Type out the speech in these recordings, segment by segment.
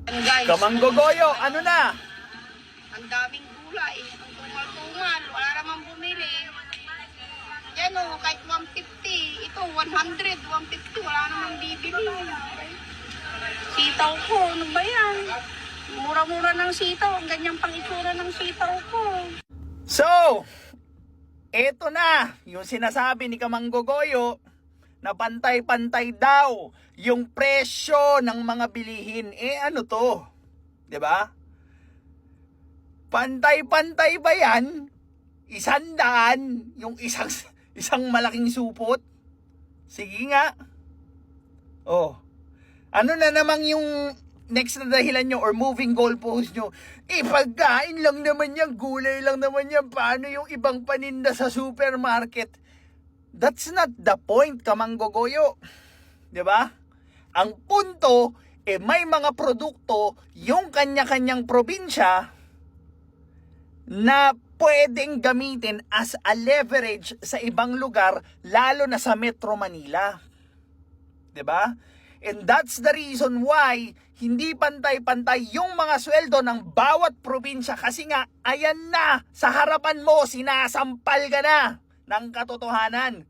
Guys, Kamanggogoyo, ano na? ang daming gulay. Ang tungal-tungal. Wala namang bumili. Yan o, kahit 150. Ito, 100, 150. Wala namang bibili. Sitaw ko, ano ba yan? Mura-mura ng sitaw. Ang ganyang pang itsura ng sitaw ko. So, eto na, yung sinasabi ni Kamanggogoyo na pantay-pantay daw yung presyo ng mga bilihin. Ano to? 'Di ba? Pantay-pantay ba yan? 100 yung isang malaking supot? Sige nga. Oh. Ano na namang yung next na dahilan nyo or moving goalpost nyo? Pagkain lang naman yan, gulay lang naman yan. Paano yung ibang paninda sa supermarket? That's not the point, Kamanggogoyo. 'Di ba? Ang punto, may mga produkto yung kanya-kanyang probinsya na pwedeng gamitin as a leverage sa ibang lugar, lalo na sa Metro Manila. 'Di ba? And that's the reason why hindi pantay-pantay yung mga sweldo ng bawat probinsya kasi nga, ayan na, sa harapan mo, sinasampal ka na ng katotohanan.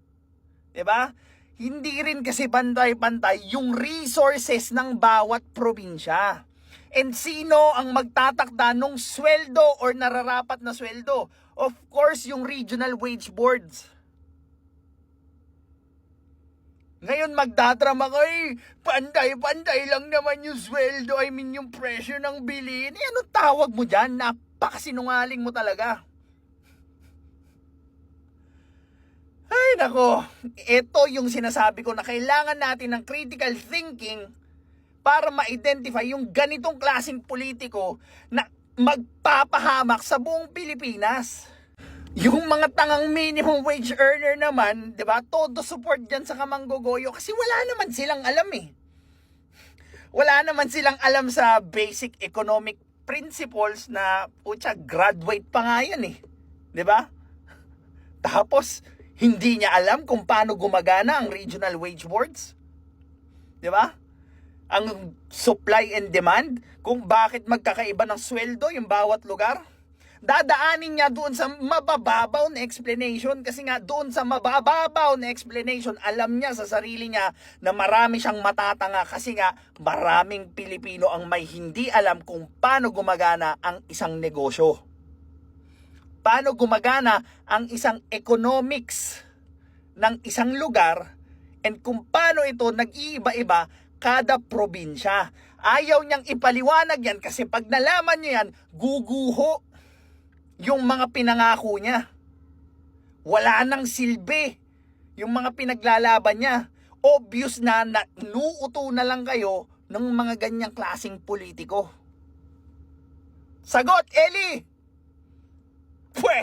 'Di ba? Hindi rin kasi pantay-pantay yung resources ng bawat probinsya. And sino ang magtatakda ng sweldo or nararapat na sweldo? Of course, yung regional wage boards. Ngayon magdadrama ka, pantay-pantay lang naman yung sweldo, yung presyo ng bilhin. Anong tawag mo dyan? Napakasinungaling mo talaga. Ay nako, ito yung sinasabi ko na kailangan natin ng critical thinking para ma-identify yung ganitong klaseng politiko na magpapahamak sa buong Pilipinas. Yung mga tangang minimum wage earner naman, 'di ba? Todo support diyan sa Kamanggogoyo kasi wala naman silang alam eh. Wala naman silang alam sa basic economic principles na graduate pa nga yan eh. 'Di ba? Tapos hindi niya alam kung paano gumagana ang regional wage boards. 'Di ba? Ang supply and demand, kung bakit magkakaiba ng sweldo yung bawat lugar. Dadaanin niya doon sa mabababaw na explanation kasi nga doon sa mabababaw na explanation, alam niya sa sarili niya na marami siyang matatanga kasi nga maraming Pilipino ang may hindi alam kung paano gumagana ang isang negosyo. Paano gumagana ang isang economics ng isang lugar and kung paano ito nag-iiba-iba kada probinsya. Ayaw niyang ipaliwanag yan kasi pag nalaman niyo yan, guguho yung mga pinangako niya. Wala nang silbi yung mga pinaglalaban niya. Obvious na nuuto na lang kayo ng mga ganyang klaseng politiko. Sagot, Eli! Pwe!